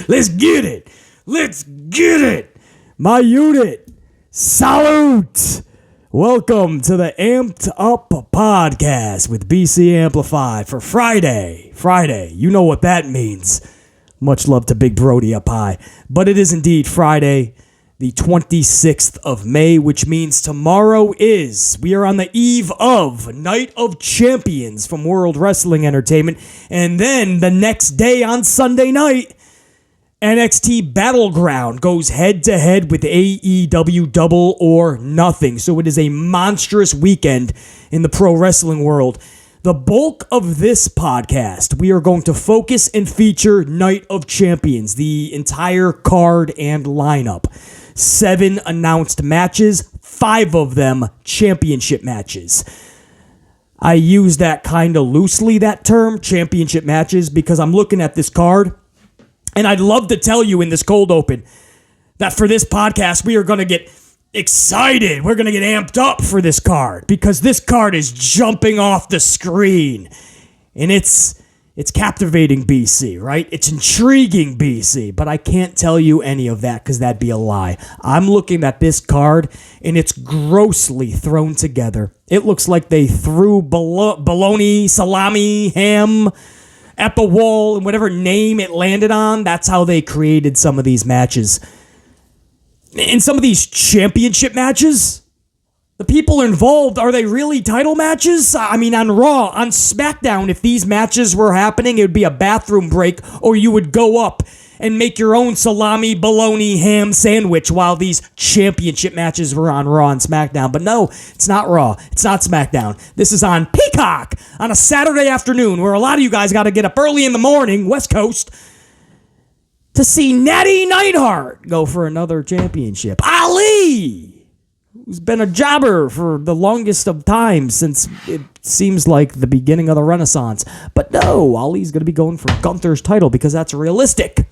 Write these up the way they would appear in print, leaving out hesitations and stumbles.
Let's get it. Let's get it. My unit, salute. Welcome to the Amped Up Podcast with BC Amplified for Friday. You know what that means. Much love to Big Brody up high. But it is indeed Friday, the 26th of May, which means we are on the eve of Night of Champions from World Wrestling Entertainment. And then the next day on Sunday night, NXT Battleground goes head-to-head with AEW Double or Nothing. So it is a monstrous weekend in the pro wrestling world. The bulk of this podcast, we are going to focus and feature Night of Champions, the entire card and lineup. 7 announced matches, 5 of them championship matches. I use that kind of loosely, that term, championship matches, because I'm looking at this card, and I'd love to tell you in this cold open that for this podcast, we are going to get excited. We're going to get amped up for this card because this card is jumping off the screen. And it's captivating BC, right? It's intriguing BC, but I can't tell you any of that because that'd be a lie. I'm looking at this card and it's grossly thrown together. It looks like they threw bologna, salami, ham at the wall, and whatever name it landed on, that's how they created some of these matches. In some of these championship matches, the people involved, are they really title matches? I mean, on Raw, on SmackDown, if these matches were happening, it would be a bathroom break, or you would go up and make your own salami, bologna, ham sandwich while these championship matches were on Raw and SmackDown. But no, it's not Raw. It's not SmackDown. This is on Peacock on a Saturday afternoon where a lot of you guys got to get up early in the morning, West Coast, to see Nattie Neidhart go for another championship. Ali, who's been a jobber for the longest of time since it seems like the beginning of the Renaissance. But no, Ali's going to be going for Gunther's title because that's realistic.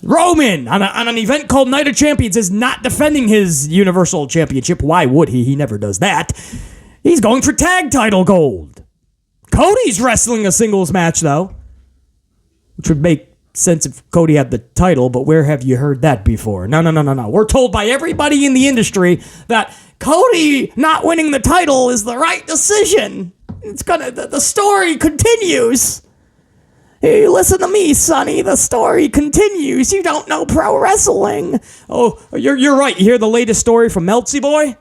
Roman, on an event called Night of Champions, is not defending his Universal Championship. Why would he? He never does that. He's going for tag title gold. Cody's wrestling a singles match, though, which would make sense if Cody had the title, but where have you heard that before? No. We're told by everybody in the industry that Cody not winning the title is the right decision. The story continues. Hey, listen to me, Sonny. The story continues. You don't know pro wrestling. Oh, you're right. You hear the latest story from Meltsy Boy?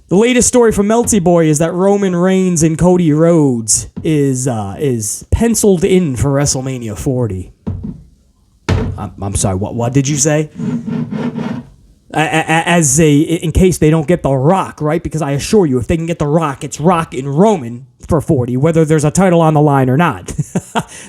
The latest story from Meltsy Boy is that Roman Reigns and Cody Rhodes is penciled in for WrestleMania 40. I'm sorry. What did you say? In case they don't get The Rock, right? Because I assure you, if they can get The Rock, it's Rock and Roman for 40, whether there's a title on the line or not.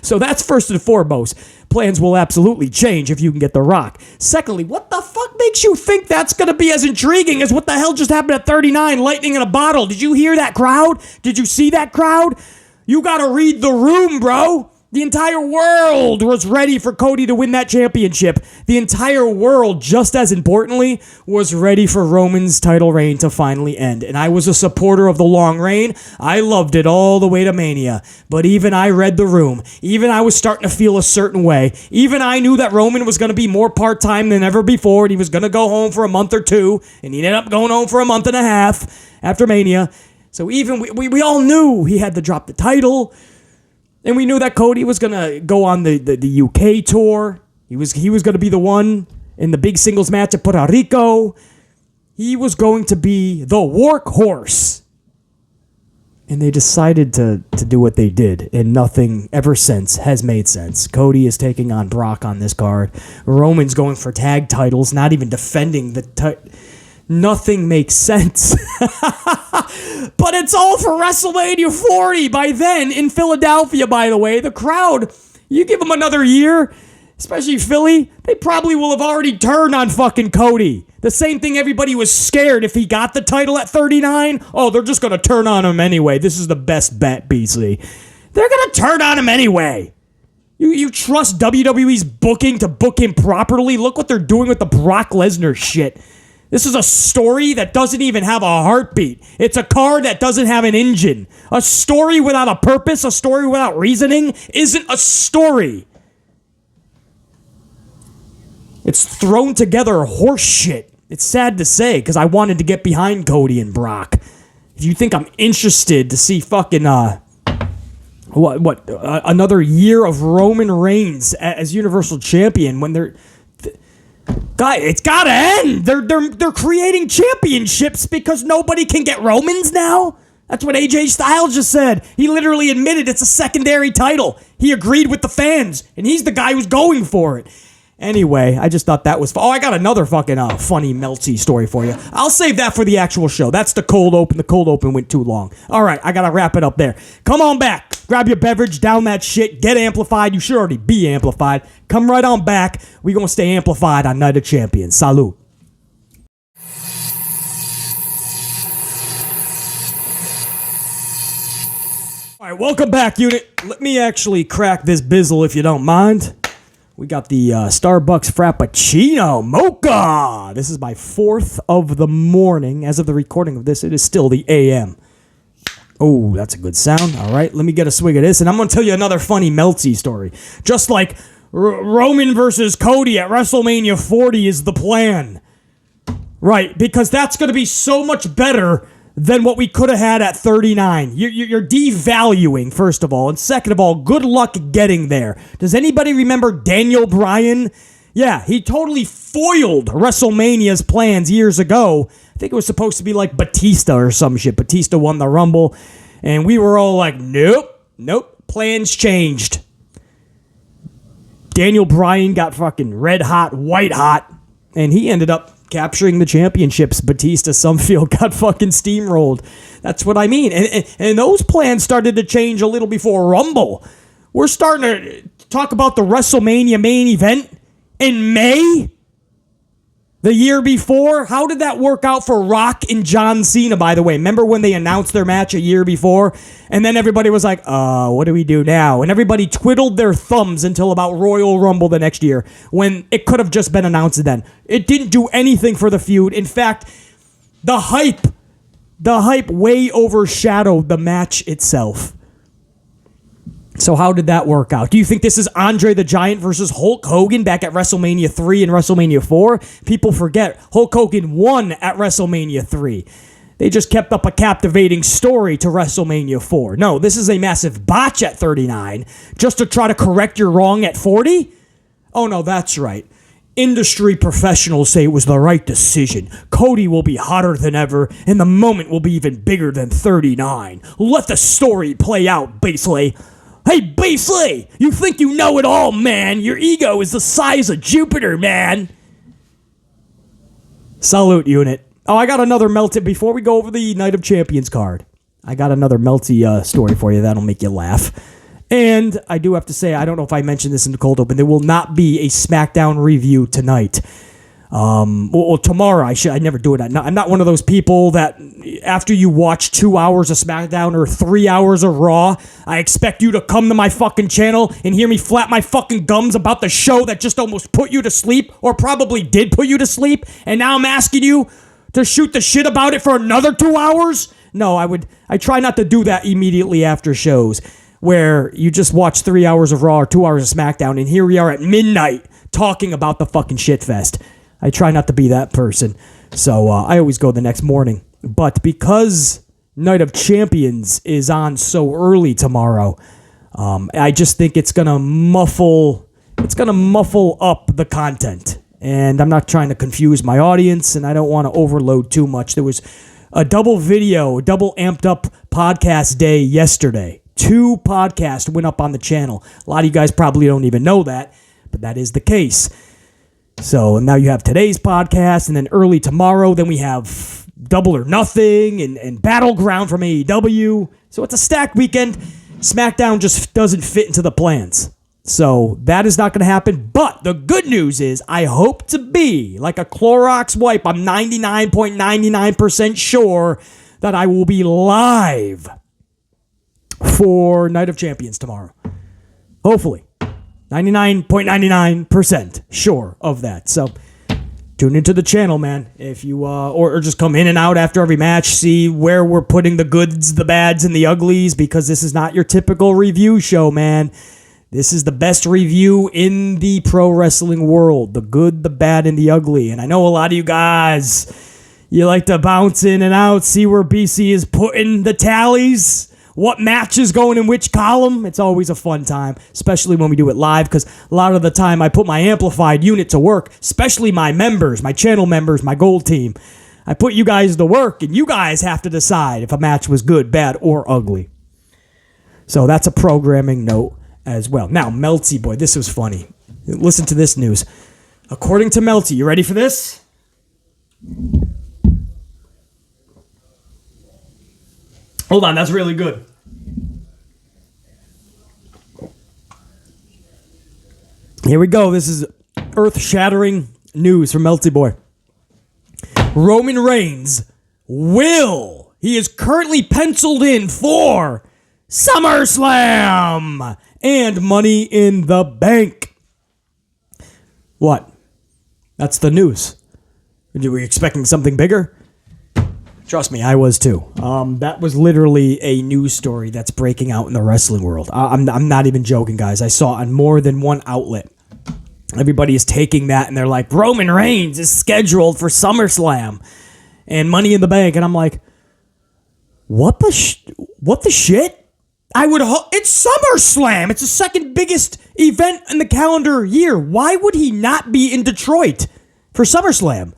So that's first and foremost. Plans will absolutely change if you can get The Rock. Secondly, what the fuck makes you think that's going to be as intriguing as what the hell just happened at 39, lightning in a bottle? Did you hear that crowd? Did you see that crowd? You got to read the room, bro. The entire world was ready for Cody to win that championship. The entire world, just as importantly, was ready for Roman's title reign to finally end. And I was a supporter of the long reign. I loved it all the way to Mania. But even I read the room. Even I was starting to feel a certain way. Even I knew that Roman was going to be more part-time than ever before, and he was going to go home for a month or two, and he ended up going home for a month and a half after Mania. So even we all knew he had to drop the title. And we knew that Cody was going to go on the UK tour. He was going to be the one in the big singles match at Puerto Rico. He was going to be the workhorse. And they decided to do what they did. And nothing ever since has made sense. Cody is taking on Brock on this card. Roman's going for tag titles, not even defending the Nothing makes sense. But it's all for WrestleMania 40 by then in Philadelphia, by the way. The crowd, you give them another year, especially Philly, they probably will have already turned on fucking Cody. The same thing everybody was scared if he got the title at 39. Oh, they're just going to turn on him anyway. This is the best bet, BC. They're going to turn on him anyway. You trust WWE's booking to book him properly? Look what they're doing with the Brock Lesnar shit. This is a story that doesn't even have a heartbeat. It's a car that doesn't have an engine. A story without a purpose, a story without reasoning, isn't a story. It's thrown together horse shit. It's sad to say, because I wanted to get behind Cody and Brock. If you think I'm interested to see fucking, another year of Roman Reigns as Universal Champion when they're... God, it's gotta end. They're creating championships because nobody can get Romans now. That's what AJ Styles just said. He literally admitted it's a secondary title. He agreed with the fans, and he's the guy who's going for it. Anyway, I just thought that was... I got another fucking funny melty story for you. I'll save that for the actual show. That's the cold open. The cold open went too long. All right, I gotta wrap it up there. Come on back. Grab your beverage, down that shit, get amplified. You should already be amplified. Come right on back. We gonna stay amplified on Night of Champions. Salute. All right, welcome back, unit. Let me actually crack this bizzle if you don't mind. We got the Starbucks Frappuccino Mocha. This is my 4th of the morning. As of the recording of this, it is still the AM. Oh, that's a good sound. All right, let me get a swig of this, and I'm going to tell you another funny melty story. Just like Roman versus Cody at WrestleMania 40 is the plan. Right, because that's going to be so much better than what we could have had at 39. You're devaluing, first of all. And second of all, good luck getting there. Does anybody remember Daniel Bryan? Yeah, he totally foiled WrestleMania's plans years ago. I think it was supposed to be like Batista or some shit. Batista won the Rumble. And we were all like, nope, plans changed. Daniel Bryan got fucking red hot, white hot. And he ended up capturing the championships. Batista, some feel, got fucking steamrolled. That's what I mean. And those plans started to change a little before Rumble. We're starting to talk about the WrestleMania main event in May. The year before. How did that work out for Rock and John Cena, by the way? Remember when they announced their match a year before? And then everybody was like, what do we do now? And everybody twiddled their thumbs until about Royal Rumble the next year, when it could have just been announced then. It didn't do anything for the feud. In fact, the hype way overshadowed the match itself. So how did that work out? Do you think this is Andre the Giant versus Hulk Hogan back at WrestleMania 3 and WrestleMania 4? People forget Hulk Hogan won at WrestleMania 3. They just kept up a captivating story to WrestleMania 4. No, this is a massive botch at 39 just to try to correct your wrong at 40? Oh no, that's right. Industry professionals say it was the right decision. Cody will be hotter than ever, and the moment will be even bigger than 39. Let the story play out, Beasley. Hey, Beasley, you think you know it all, man. Your ego is the size of Jupiter, man. Salute, unit. Oh, I got another melty. Before we go over the Night of Champions card, I got another melty story for you that'll make you laugh. And I do have to say, I don't know if I mentioned this in the cold open, there will not be a SmackDown review tonight. Well, tomorrow. I never do it. I'm not one of those people that after you watch 2 hours of SmackDown or 3 hours of Raw, I expect you to come to my fucking channel and hear me flap my fucking gums about the show that just almost put you to sleep, or probably did put you to sleep, and now I'm asking you to shoot the shit about it for another 2 hours? No, I try not to do that immediately after shows where you just watch 3 hours of Raw or 2 hours of SmackDown, and here we are at midnight talking about the fucking shitfest. I try not to be that person, so I always go the next morning. But because Night of Champions is on so early tomorrow, I just think it's gonna muffle up the content. And I'm not trying to confuse my audience, and I don't want to overload too much. There was a double amped up podcast day yesterday. 2 podcasts went up on the channel. A lot of you guys probably don't even know that, but that is the case. So now you have today's podcast, and then early tomorrow, then we have Double or Nothing and Battleground from AEW. So it's a stacked weekend. SmackDown just doesn't fit into the plans. So that is not going to happen. But the good news is I hope to be like a Clorox wipe. I'm 99.99% sure that I will be live for Night of Champions tomorrow. Hopefully. 99.99% sure of that. So tune into the channel, man. If you or just come in and out after every match, see where we're putting the goods, the bads, and the uglies, because this is not your typical review show, man. This is the best review in the pro wrestling world. The good, the bad, and the ugly. And I know a lot of you guys, you like to bounce in and out, see where BC is putting the tallies, what match is going in which column. It's always a fun time, especially when we do it live, because a lot of the time I put my amplified unit to work, especially my members, my channel members, my gold team. I put you guys to work, and you guys have to decide if a match was good, bad, or ugly. So that's a programming note as well. Now, Melty boy, this was funny. Listen to this news. According to Melty, you ready for this? Hold on, that's really good. Here we go. This is earth-shattering news from Melty boy. Roman Reigns he is currently penciled in for SummerSlam and Money in the Bank. What? That's the news. Were we expecting something bigger? Trust me, I was too. That was literally a news story that's breaking out in the wrestling world. I'm not even joking, guys. I saw it on more than one outlet. Everybody is taking that and they're like, Roman Reigns is scheduled for SummerSlam and Money in the Bank. And I'm like, what the shit? It's SummerSlam. It's the second biggest event in the calendar year. Why would he not be in Detroit for SummerSlam?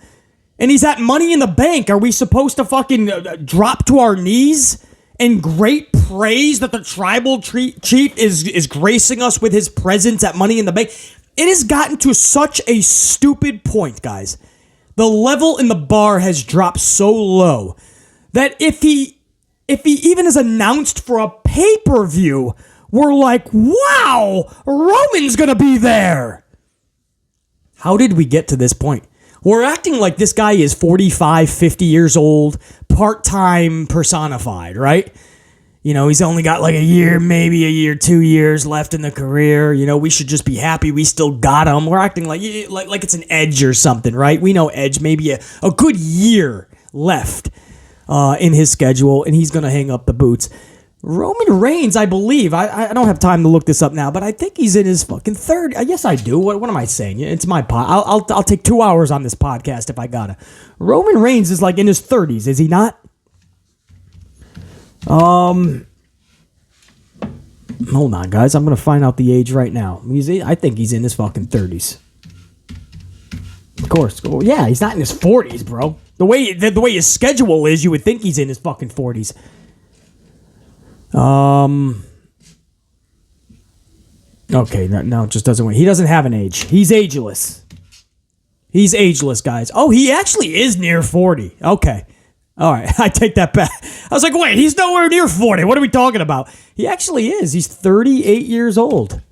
And he's at Money in the Bank. Are we supposed to fucking drop to our knees in great praise that the tribal chief is gracing us with his presence at Money in the Bank? It has gotten to such a stupid point, guys. The level in the bar has dropped so low that if he even is announced for a pay-per-view, we're like, wow, Roman's gonna be there. How did we get to this point? We're acting like this guy is 45, 50 years old, part-time personified, right? You know, he's only got like a year, maybe a year, 2 years left in the career. You know, we should just be happy we still got him. We're acting like it's an Edge or something, right? We know Edge, maybe a good year left in his schedule, and he's going to hang up the boots. Roman Reigns, I believe, I don't have time to look this up now, but I think he's in his fucking third. Yes, I do. What am I saying? It's my pod. I'll take 2 hours on this podcast if I gotta. Roman Reigns is like in his 30s, is he not? Hold on, guys. I'm gonna find out the age right now. I think he's in his fucking 30s. Of course. Oh, yeah, he's not in his 40s, bro. The way his schedule is, you would think he's in his fucking 40s. Okay, no, it just doesn't work. He doesn't have an age. He's ageless. He's ageless, guys. Oh, he actually is near 40. Okay. All right, I take that back. I was like, wait, he's nowhere near 40. What are we talking about? He actually is. He's 38 years old.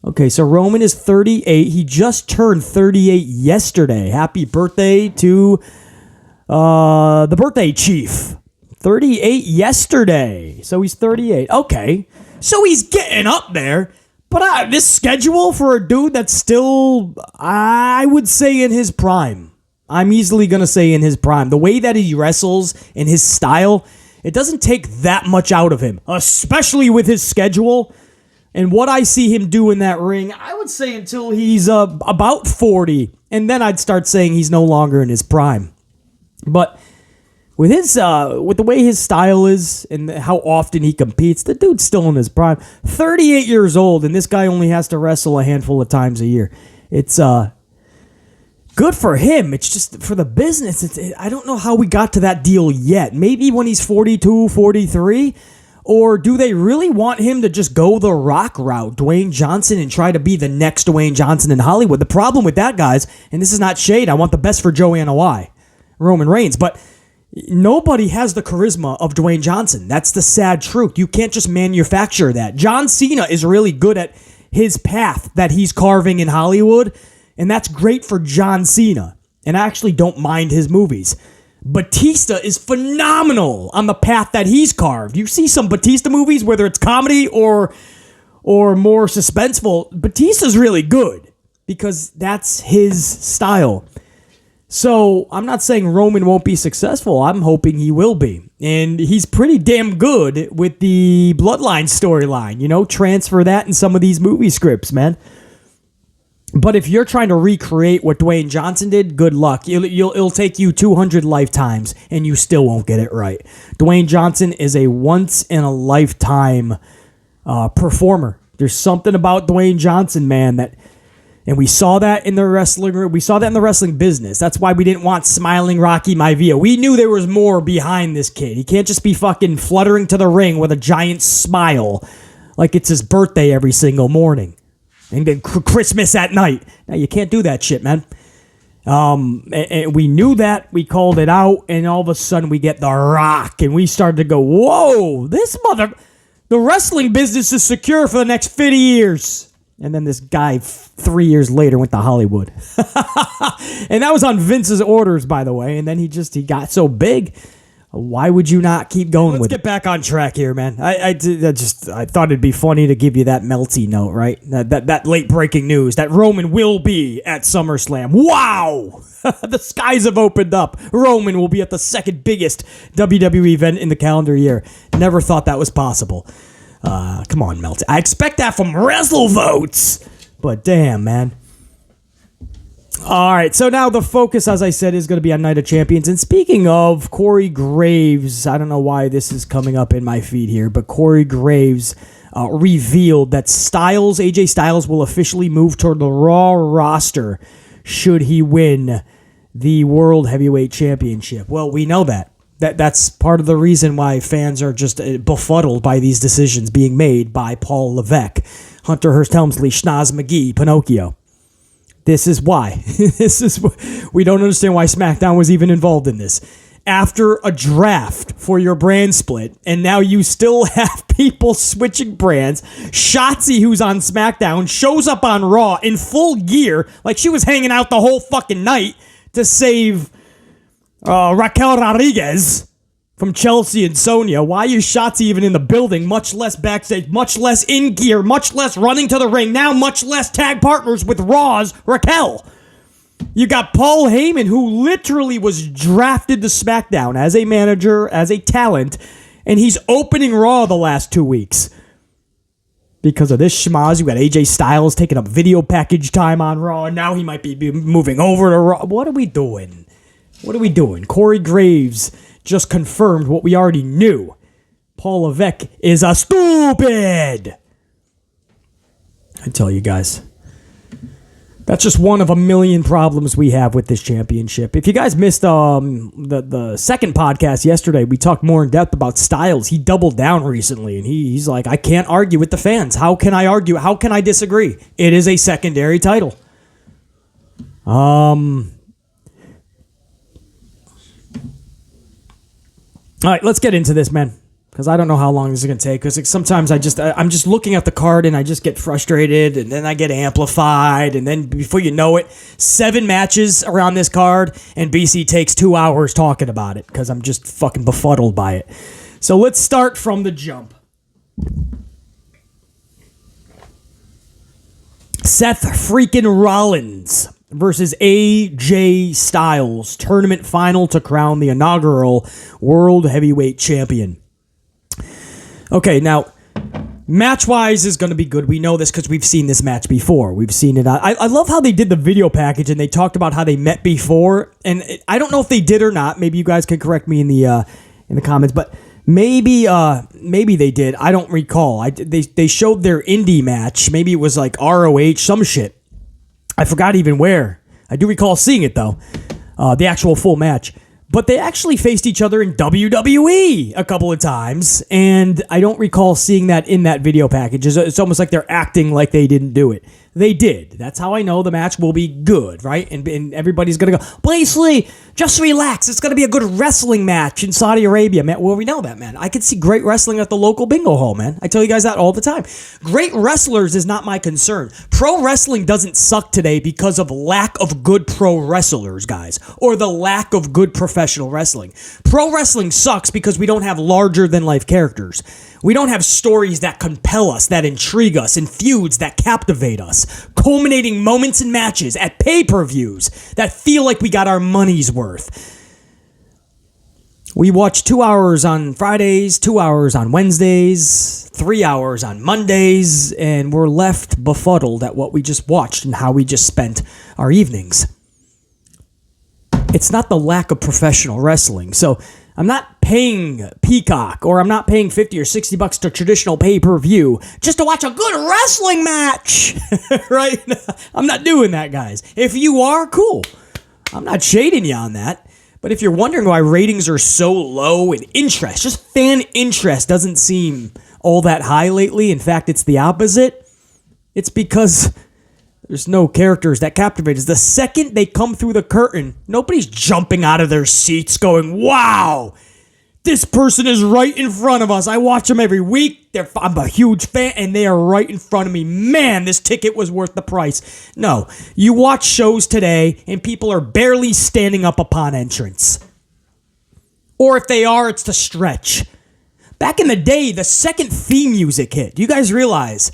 Okay, so Roman is 38. He just turned 38 yesterday. Happy birthday to the birthday chief. 38 yesterday. So he's 38. Okay. So he's getting up there. But this schedule for a dude that's still, I would say, in his prime. I'm easily going to say in his prime. The way that he wrestles and his style, it doesn't take that much out of him. Especially with his schedule. And what I see him do in that ring, I would say until he's about 40. And then I'd start saying he's no longer in his prime. But with the way his style is and how often he competes, the dude's still in his prime. 38 years old, and this guy only has to wrestle a handful of times a year. It's good for him. It's just for the business. I don't know how we got to that deal yet. Maybe when he's 42, 43, or do they really want him to just go the Rock route, Dwayne Johnson, and try to be the next Dwayne Johnson in Hollywood? The problem with that, guys, and this is not shade, I want the best for Joanna Y, Roman Reigns, but nobody has the charisma of Dwayne Johnson. That's the sad truth. You can't just manufacture that. John Cena is really good at his path that he's carving in Hollywood, and that's great for John Cena. And I actually don't mind his movies. Batista is phenomenal on the path that he's carved. You see some Batista movies, whether it's comedy or more suspenseful, Batista's really good because that's his style. So I'm not saying Roman won't be successful. I'm hoping he will be. And he's pretty damn good with the Bloodline storyline. You know, transfer that in some of these movie scripts, man. But if you're trying to recreate what Dwayne Johnson did, good luck. It'll take you 200 lifetimes, and you still won't get it right. Dwayne Johnson is a once-in-a-lifetime performer. There's something about Dwayne Johnson, man, and we saw that in the wrestling. We saw that in the wrestling business. That's why we didn't want smiling Rocky Maivia. We knew there was more behind this kid. He can't just be fucking fluttering to the ring with a giant smile like it's his birthday every single morning. And then Christmas at night. Now, you can't do that shit, man. And we knew that. We called it out. And all of a sudden, we get The Rock. And we started to go, whoa, the wrestling business is secure for the next 50 years. And then this guy, 3 years later, went to Hollywood. And that was on Vince's orders, by the way. And then he got so big. Why would you not keep going with it? Let's get back on track here, man. I thought it'd be funny to give you that melty note, right? That late breaking news that Roman will be at SummerSlam. Wow! The skies have opened up. Roman will be at the second biggest WWE event in the calendar year. Never thought that was possible. Come on, Melty. I expect that from WrestleVotes. But damn, man. All right, so now the focus, as I said, is going to be on Night of Champions. And speaking of Corey Graves, I don't know why this is coming up in my feed here, but Corey Graves revealed that AJ Styles will officially move toward the Raw roster should he win the World Heavyweight Championship. Well, we know that. That's part of the reason why fans are just befuddled by these decisions being made by Paul Levesque, Hunter Hearst Helmsley, Schnoz McGee, Pinocchio. This is why. We don't understand why SmackDown was even involved in this. After a draft for your brand split, and now you still have people switching brands. Shotzi, who's on SmackDown, shows up on Raw in full gear, like she was hanging out the whole fucking night to save Raquel Rodriguez from Chelsea and Sonya. Why is Shotzi even in the building, much less backstage, much less in gear, much less running to the ring, now much less tag partners with Raw's Raquel? You got Paul Heyman, who literally was drafted to SmackDown as a manager, as a talent, and he's opening Raw the last 2 weeks. Because of this schmaz, you got AJ Styles taking up video package time on Raw, and now he might be moving over to Raw. What are we doing? Corey Graves just confirmed what we already knew. Paul Levesque is a stupid. I tell you guys. That's just one of a million problems we have with this championship. If you guys missed the second podcast yesterday, we talked more in depth about Styles. He doubled down recently, and he's like, I can't argue with the fans. How can I argue? How can I disagree? It is a secondary title. All right, let's get into this, man, because I don't know how long this is going to take, because sometimes I'm just looking at the card and I just get frustrated, and then I get amplified, and then before you know it, 7 matches around this card, and BC takes 2 hours talking about it, because I'm just fucking befuddled by it. So let's start from the jump. Seth freaking Rollins versus AJ Styles, tournament final to crown the inaugural World Heavyweight Champion. Okay, now, match-wise is going to be good. We know this because we've seen this match before. We've seen it. I love how they did the video package, and they talked about how they met before. And I don't know if they did or not. Maybe you guys can correct me in the comments, but maybe they did. I don't recall. They showed their indie match. Maybe it was like ROH, some shit. I forgot even where. I do recall seeing it, though. The actual full match. But they actually faced each other in WWE a couple of times, and I don't recall seeing that in that video package. It's almost like they're acting like they didn't do it. They did. That's how I know the match will be good, right? And everybody's going to go, Basically, Just relax. It's going to be a good wrestling match in Saudi Arabia, man. Well, we know that, man. I could see great wrestling at the local bingo hall, man. I tell you guys that all the time. Great wrestlers is not my concern. Pro wrestling doesn't suck today because of lack of good pro wrestlers, guys, or the lack of good professional wrestling. Pro wrestling sucks because we don't have larger-than-life characters. We don't have stories that compel us, that intrigue us, and feuds that captivate us. Culminating moments and matches at pay-per-views that feel like we got our money's worth. We watch 2 hours on Fridays, 2 hours on Wednesdays, 3 hours on Mondays, and we're left befuddled at what we just watched and how we just spent our evenings. It's not the lack of professional wrestling. So I'm not paying Peacock or I'm not paying $50 or $60 to traditional pay-per-view just to watch a good wrestling match, right? I'm not doing that, guys. If you are, cool. I'm not shading you on that. But if you're wondering why ratings are so low and interest, just fan interest doesn't seem all that high lately. In fact, it's the opposite. It's because there's no characters that captivate us. The second they come through the curtain, nobody's jumping out of their seats going, wow, this person is right in front of us. I watch them every week. I'm a huge fan, and they are right in front of me. Man, this ticket was worth the price. No, you watch shows today, and people are barely standing up upon entrance. Or if they are, it's to stretch. Back in the day, the second theme music hit. Do you guys realize?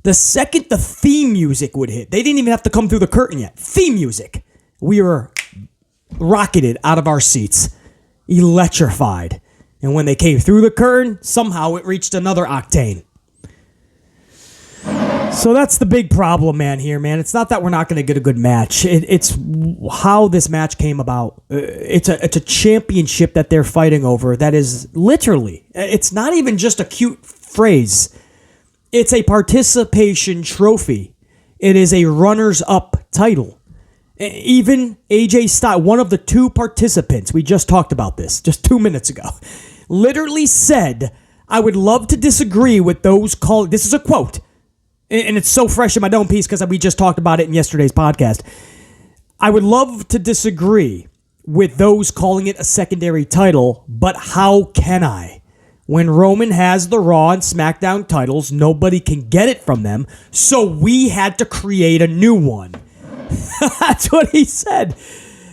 The second the theme music would hit, they didn't even have to come through the curtain yet. Theme music. We were rocketed out of our seats, electrified. And when they came through the curtain, somehow it reached another octane. So that's the big problem, man, here, man. It's not that we're not going to get a good match. It's how this match came about. It's a championship that they're fighting over that is literally, it's not even just a cute phrase. It's a participation trophy. It is a runners-up title. Even AJ Styles, one of the two participants, we just talked about this just 2 minutes ago, literally said, I would love to disagree with those calling, this is a quote, and it's so fresh in my dome piece because we just talked about it in yesterday's podcast. I would love to disagree with those calling it a secondary title, but how can I? When Roman has the Raw and SmackDown titles, nobody can get it from them, so we had to create a new one. That's what he said.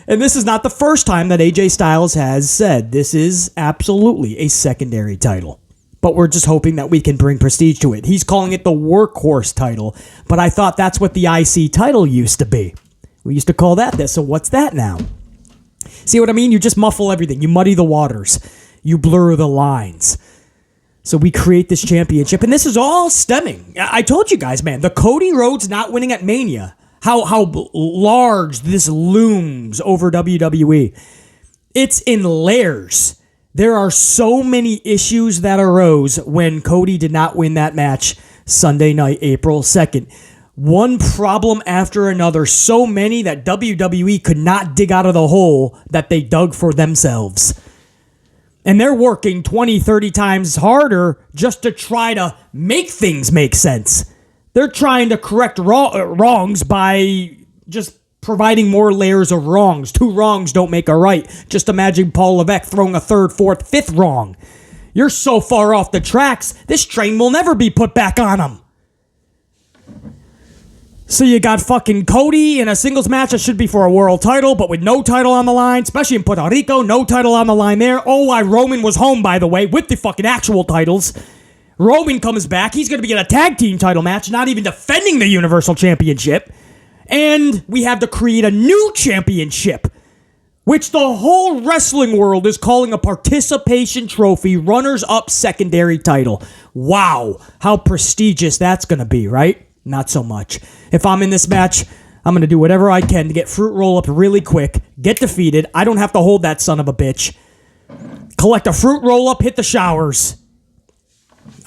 And this is not the first time that AJ Styles has said this is absolutely a secondary title. But we're just hoping that we can bring prestige to it. He's calling it the workhorse title, but I thought that's what the IC title used to be. We used to call that this, so what's that now? See what I mean? You just muffle everything. You muddy the waters. You blur the lines. So we create this championship, and this is all stemming. I told you guys, man, the Cody Rhodes not winning at Mania, how large this looms over WWE. It's in layers. There are so many issues that arose when Cody did not win that match Sunday night, April 2nd. One problem after another, so many that WWE could not dig out of the hole that they dug for themselves. And they're working 20, 30 times harder just to try to make things make sense. They're trying to correct wrongs by just providing more layers of wrongs. Two wrongs don't make a right. Just imagine Paul Levesque throwing a third, fourth, fifth wrong. You're so far off the tracks, this train will never be put back on them. So you got fucking Cody in a singles match that should be for a world title, but with no title on the line, especially in Puerto Rico, no title on the line there. Oh, why Roman was home, by the way, with the fucking actual titles. Roman comes back. He's going to be in a tag team title match, not even defending the Universal Championship. And we have to create a new championship, which the whole wrestling world is calling a participation trophy, runners-up secondary title. Wow, how prestigious that's going to be, right? Not so much. If I'm in this match, I'm going to do whatever I can to get fruit roll up really quick, get defeated. I don't have to hold that son of a bitch. Collect a fruit roll up, hit the showers.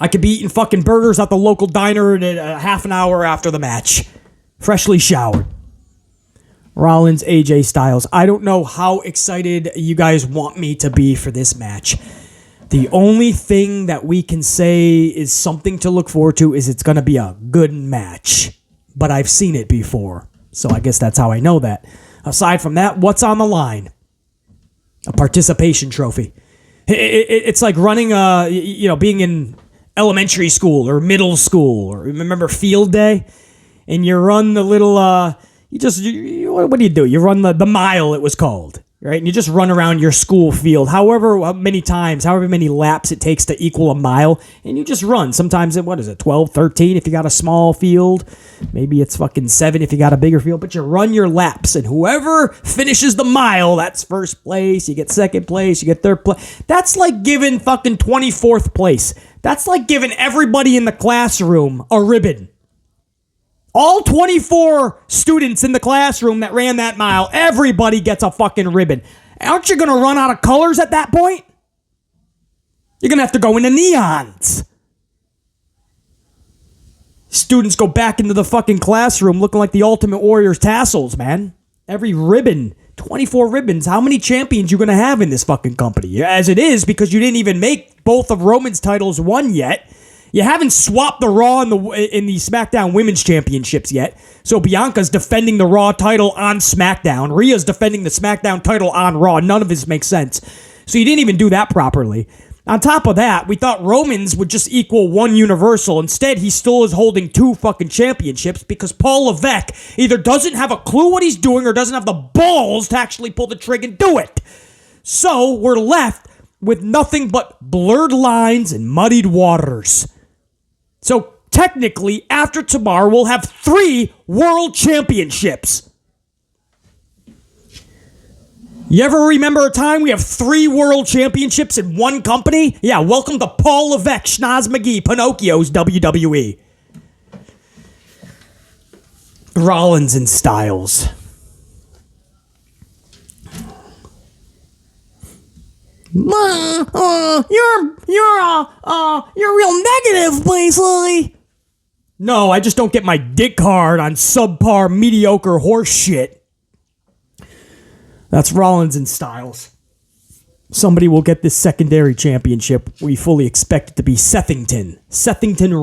I could be eating fucking burgers at the local diner in a half an hour after the match. Freshly showered. Rollins, AJ Styles. I don't know how excited you guys want me to be for this match. The only thing that we can say is something to look forward to is it's going to be a good match. But I've seen it before, so I guess that's how I know that. Aside from that, what's on the line? A participation trophy. It's like running, being in elementary school or middle school, or remember field day? And you run the little, what do you do? You run the mile, it was called, right? And you just run around your school field, however many laps it takes to equal a mile, and you just run. Sometimes, 12, 13 if you got a small field. Maybe it's fucking 7 if you got a bigger field, but you run your laps, and whoever finishes the mile, that's first place. You get second place, you get third place. That's like giving fucking 24th place. That's like giving everybody in the classroom a ribbon. All 24 students in the classroom that ran that mile, everybody gets a fucking ribbon. Aren't you going to run out of colors at that point? You're going to have to go into neons. Students go back into the fucking classroom looking like the Ultimate Warrior's tassels, man. Every ribbon, 24 ribbons. How many champions you going to have in this fucking company? As it is, because you didn't even make both of Roman's titles one yet. You haven't swapped the Raw and the SmackDown Women's Championships yet. So Bianca's defending the Raw title on SmackDown. Rhea's defending the SmackDown title on Raw. None of this makes sense. So you didn't even do that properly. On top of that, we thought Roman's would just equal one Universal. Instead, he still is holding 2 fucking championships because Paul Levesque either doesn't have a clue what he's doing or doesn't have the balls to actually pull the trigger and do it. So we're left with nothing but blurred lines and muddied waters. So technically, after tomorrow, we'll have 3 world championships. You ever remember a time we have 3 world championships in one company? Yeah, welcome to Paul Levesque, Schnoz McGee, Pinocchio's WWE. Rollins and Styles. You're real negative, basically. No, I just don't get my dick hard on subpar, mediocre horse shit. That's Rollins and Styles. Somebody will get this secondary championship. We fully expect it to be Sethington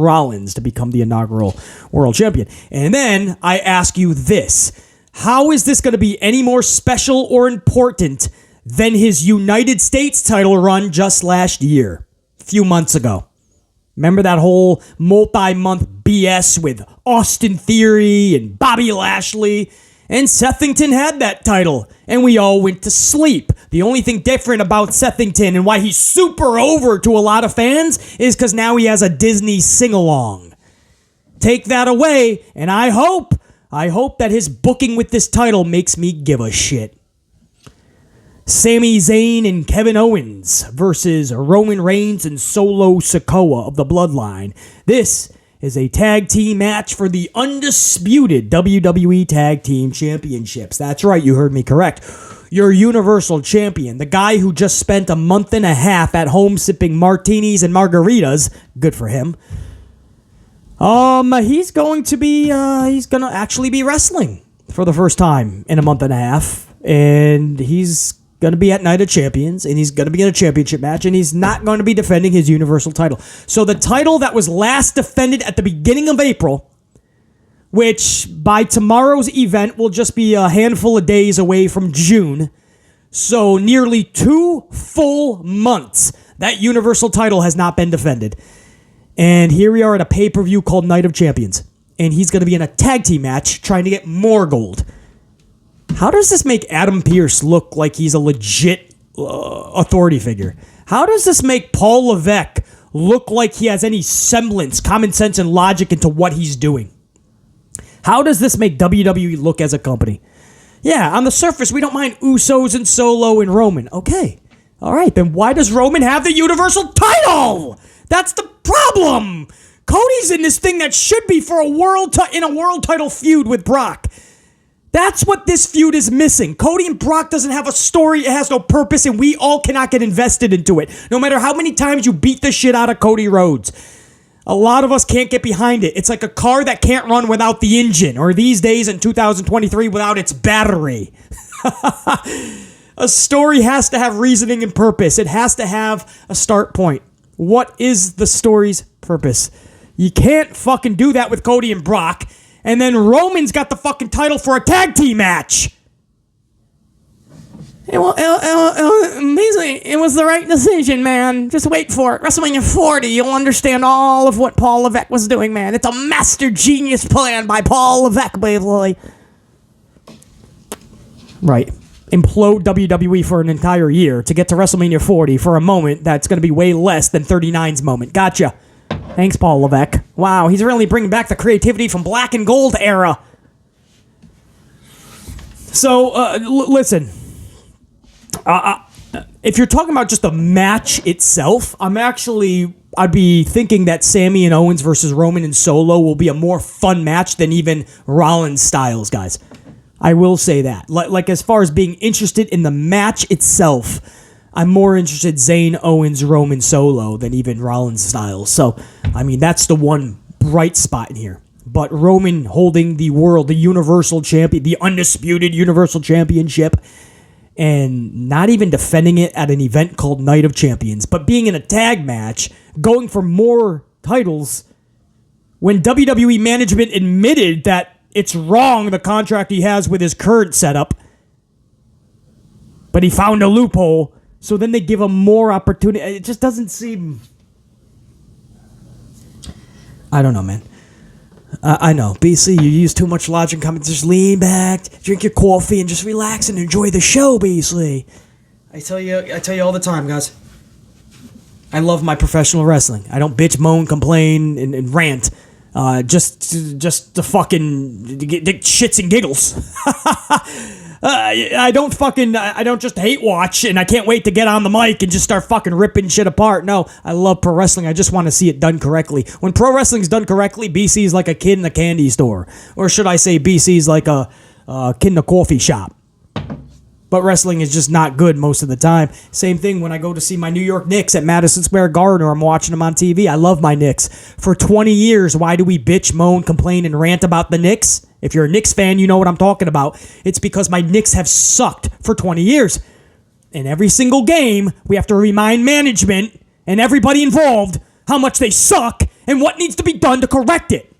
Rollins to become the inaugural world champion. And then I ask you this. How is this going to be any more special or important than his United States title run just last year, a few months ago? Remember that whole multi-month BS with Austin Theory and Bobby Lashley? And Sethington had that title, and we all went to sleep. The only thing different about Sethington and why he's super over to a lot of fans is because now he has a Disney sing-along. Take that away, and I hope that his booking with this title makes me give a shit. Sami Zayn and Kevin Owens versus Roman Reigns and Solo Sikoa of the Bloodline. This is a tag team match for the undisputed WWE Tag Team Championships. That's right, you heard me correct. Your Universal Champion, the guy who just spent a month and a half at home sipping martinis and margaritas, good for him. He's going to actually be wrestling for the first time in a month and a half, and he's going to be at Night of Champions, and he's going to be in a championship match, and he's not going to be defending his Universal title. So the title that was last defended at the beginning of April, which by tomorrow's event will just be a handful of days away from June, so nearly 2 full months, that Universal title has not been defended. And here we are at a pay-per-view called Night of Champions, and he's going to be in a tag team match trying to get more gold. How does this make Adam Pearce look like he's a legit authority figure? How does this make Paul Levesque look like he has any semblance, common sense, and logic into what he's doing? How does this make WWE look as a company? Yeah, on the surface, we don't mind Usos and Solo and Roman. Okay. All right, then why does Roman have the Universal title? That's the problem. Cody's in this thing that should be for a world title feud with Brock. That's what this feud is missing. Cody and Brock doesn't have a story. It has no purpose, and we all cannot get invested into it. No matter how many times you beat the shit out of Cody Rhodes. A lot of us can't get behind it. It's like a car that can't run without the engine, or these days in 2023 without its battery. A story has to have reasoning and purpose. It has to have a start point. What is the story's purpose? You can't fucking do that with Cody and Brock. And then Roman's got the fucking title for a tag team match. Basically, it was the right decision, man. Just wait for it. WrestleMania 40, you'll understand all of what Paul Levesque was doing, man. It's a master genius plan by Paul Levesque, basically. Right. Implode WWE for an entire year to get to WrestleMania 40 for a moment that's going to be way less than 39's moment. Gotcha. Thanks, Paul Levesque. Wow, he's really bringing back the creativity from Black and Gold era. So, listen. If you're talking about just the match itself, I'd be thinking that Sami and Owens versus Roman and Solo will be a more fun match than even Rollins Styles, guys. I will say that. Like as far as being interested in the match itself, I'm more interested Zayn, Owens, Roman, Solo than even Rollins Styles. So, I mean, that's the one bright spot in here. But Roman holding the Universal Champion, the Undisputed Universal Championship, and not even defending it at an event called Night of Champions, but being in a tag match, going for more titles, when WWE management admitted that it's wrong, the contract he has with his current setup, but he found a loophole, so then they give him more opportunity. It just doesn't seem... I don't know, man. I know, BC, you use too much logic and comment. Just lean back, drink your coffee, and just relax and enjoy the show, BC. I tell you all the time, guys. I love my professional wrestling. I don't bitch, moan, complain, and rant. Just to fucking get shits and giggles. I don't just hate watch and I can't wait to get on the mic and just start fucking ripping shit apart. No, I love pro wrestling. I just want to see it done correctly. When pro wrestling's done correctly, BC's like a kid in a candy store. Or should I say BC's like a kid in a coffee shop. But wrestling is just not good most of the time. Same thing when I go to see my New York Knicks at Madison Square Garden or I'm watching them on TV. I love my Knicks. For 20 years, why do we bitch, moan, complain, and rant about the Knicks? If you're a Knicks fan, you know what I'm talking about. It's because my Knicks have sucked for 20 years. In every single game, we have to remind management and everybody involved how much they suck and what needs to be done to correct it.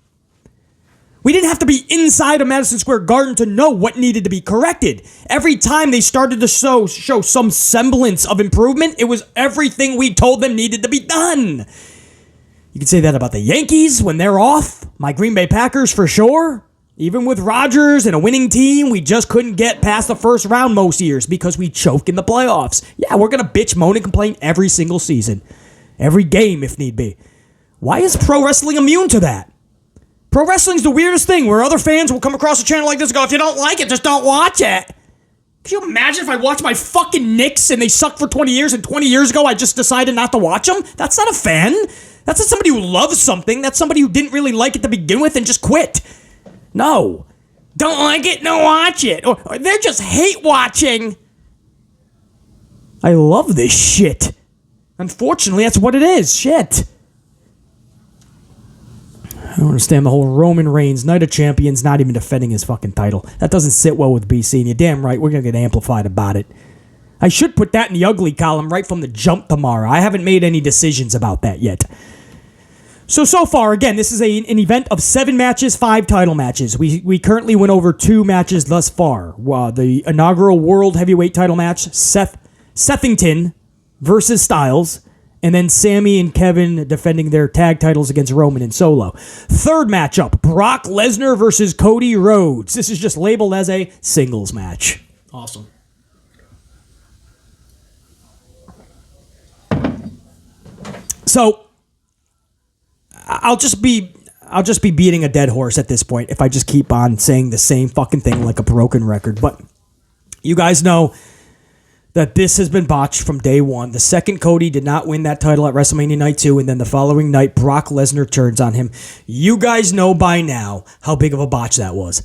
We didn't have to be inside of Madison Square Garden to know what needed to be corrected. Every time they started to show some semblance of improvement, it was everything we told them needed to be done. You can say that about the Yankees when they're off. My Green Bay Packers for sure. Even with Rodgers and a winning team, we just couldn't get past the first round most years because we choke in the playoffs. Yeah, we're going to bitch, moan, and complain every single season. Every game if need be. Why is pro wrestling immune to that? Pro wrestling's the weirdest thing where other fans will come across a channel like this and go, if you don't like it, just don't watch it. Can you imagine if I watched my fucking Knicks and they sucked for 20 years and 20 years ago I just decided not to watch them? That's not a fan. That's not somebody who loves something. That's somebody who didn't really like it to begin with and just quit. No. Don't like it, don't watch it. Or they're just hate watching. I love this shit. Unfortunately, that's what it is. Shit. I don't understand the whole Roman Reigns, Night of Champions, not even defending his fucking title. That doesn't sit well with BC, and you're damn right, we're going to get amplified about it. I should put that in the ugly column right from the jump tomorrow. I haven't made any decisions about that yet. So far, again, this is an event of 7 matches, 5 title matches. We currently went over 2 matches thus far. The inaugural World Heavyweight title match, Sethington versus Styles. And then Sami and Kevin defending their tag titles against Roman and Solo. Third matchup, Brock Lesnar versus Cody Rhodes. This is just labeled as a singles match. Awesome. So, I'll just be beating a dead horse at this point if I just keep on saying the same fucking thing like a broken record. But you guys know that this has been botched from day one. The second Cody did not win that title at WrestleMania Night 2, and then the following night, Brock Lesnar turns on him. You guys know by now how big of a botch that was.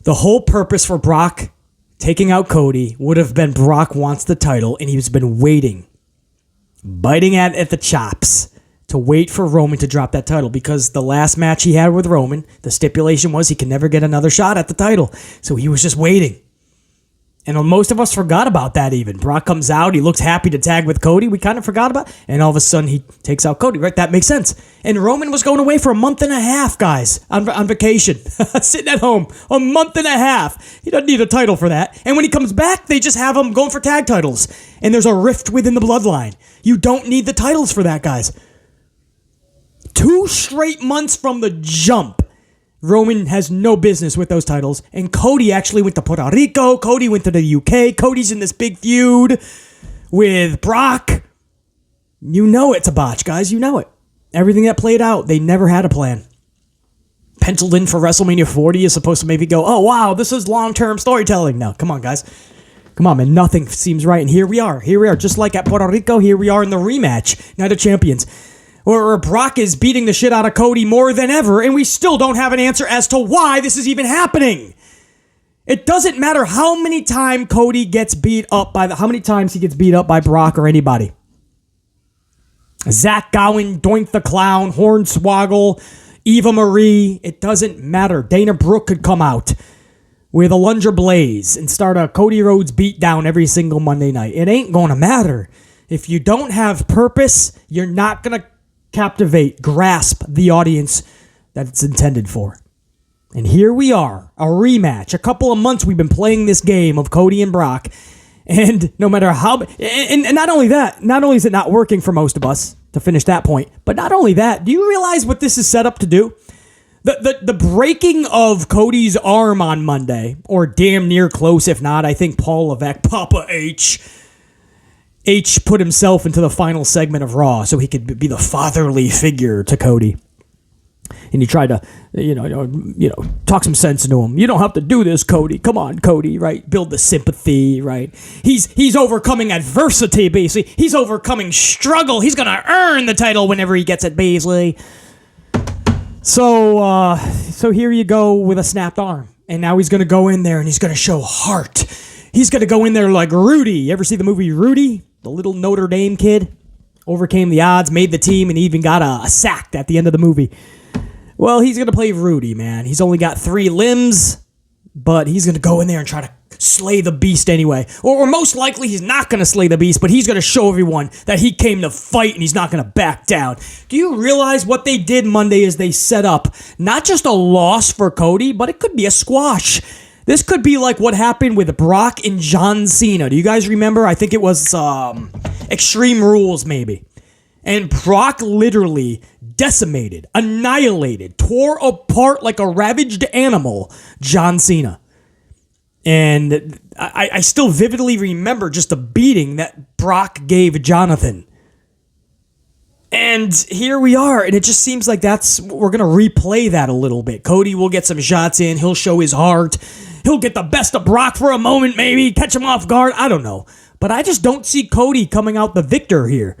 The whole purpose for Brock taking out Cody would have been Brock wants the title, and he's been waiting, biting at the chops to wait for Roman to drop that title, because the last match he had with Roman, the stipulation was he can never get another shot at the title. So he was just waiting. And most of us forgot about that even. Brock comes out. He looks happy to tag with Cody. We kind of forgot about it. And all of a sudden, he takes out Cody, right? That makes sense. And Roman was going away for a month and a half, guys, on vacation. Sitting at home. A month and a half. He doesn't need a title for that. And when he comes back, they just have him going for tag titles. And there's a rift within the bloodline. You don't need the titles for that, guys. 2 straight months from the jump. Roman has no business with those titles. And Cody actually went to Puerto Rico. Cody went to the UK. Cody's in this big feud with Brock. You know it's a botch, guys. You know it. Everything that played out, they never had a plan. Penciled in for WrestleMania 40 is supposed to maybe go, oh, wow, this is long-term storytelling. No, come on, guys. Come on, man. Nothing seems right. And here we are. Here we are. Just like at Puerto Rico, here we are in the rematch. Night of Champions. Where Brock is beating the shit out of Cody more than ever, and we still don't have an answer as to why this is even happening. It doesn't matter how many times Cody gets beat up how many times he gets beat up by Brock or anybody. Zach Gowen, Doink the Clown, Hornswoggle, Eva Marie, it doesn't matter. Dana Brooke could come out with a Lunger Blaze and start a Cody Rhodes beatdown every single Monday night. It ain't going to matter. If you don't have purpose, you're not going to grasp the audience that it's intended for. And here we are, a rematch. A couple of months we've been playing this game of Cody and Brock, and no matter how... And not only that, not only is it not working for most of us to finish that point, but not only that, do you realize what this is set up to do? The breaking of Cody's arm on Monday, or damn near close, if not, I think Paul Levesque, Papa H put himself into the final segment of Raw so he could be the fatherly figure to Cody. And he tried to, talk some sense into him. You don't have to do this, Cody. Come on, Cody, right? Build the sympathy, right? He's overcoming adversity, basically. He's overcoming struggle. He's going to earn the title whenever he gets it, basically. So here you go with a snapped arm. And now he's going to go in there and he's going to show heart. He's going to go in there like Rudy. You ever see the movie Rudy? The little Notre Dame kid overcame the odds, made the team, and even got a sack at the end of the movie. Well, he's going to play Rudy, man. He's only got 3 limbs, but he's going to go in there and try to slay the beast anyway. Or most likely, he's not going to slay the beast, but he's going to show everyone that he came to fight and he's not going to back down. Do you realize what they did Monday is they set up not just a loss for Cody, but it could be a squash. This could be like what happened with Brock and John Cena. Do you guys remember? I think it was Extreme Rules, maybe. And Brock literally decimated, annihilated, tore apart like a ravaged animal John Cena. And I still vividly remember just the beating that Brock gave Jonathan. And here we are, and it just seems like we're going to replay that a little bit. Cody will get some shots in, he'll show his heart, he'll get the best of Brock for a moment, maybe, catch him off guard, I don't know. But I just don't see Cody coming out the victor here.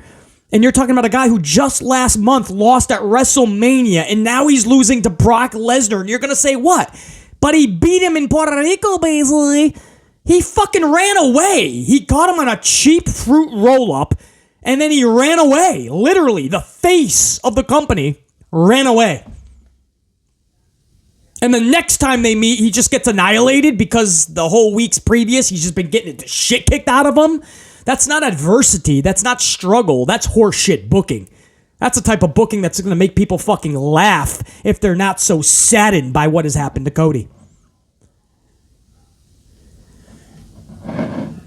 And you're talking about a guy who just last month lost at WrestleMania, and now he's losing to Brock Lesnar, and you're going to say what? But he beat him in Puerto Rico, basically. He fucking ran away. He caught him on a cheap fruit roll-up, and then he ran away. Literally, the face of the company ran away. And the next time they meet, he just gets annihilated because the whole weeks previous, he's just been getting the shit kicked out of him. That's not adversity. That's not struggle. That's horseshit booking. That's the type of booking that's going to make people fucking laugh if they're not so saddened by what has happened to Cody.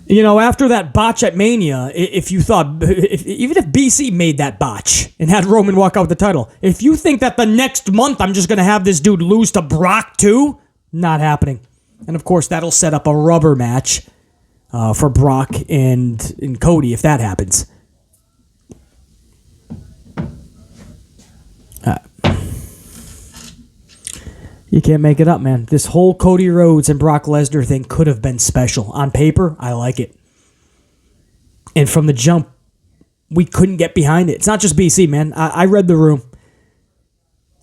You know, after that botch at Mania, if you thought, even if BC made that botch and had Roman walk out with the title, if you think that the next month I'm just going to have this dude lose to Brock too, not happening. And of course, that'll set up a rubber match for Brock and Cody if that happens. You can't make it up, man. This whole Cody Rhodes and Brock Lesnar thing could have been special. On paper, I like it. And from the jump, we couldn't get behind it. It's not just BC, man. I read the room.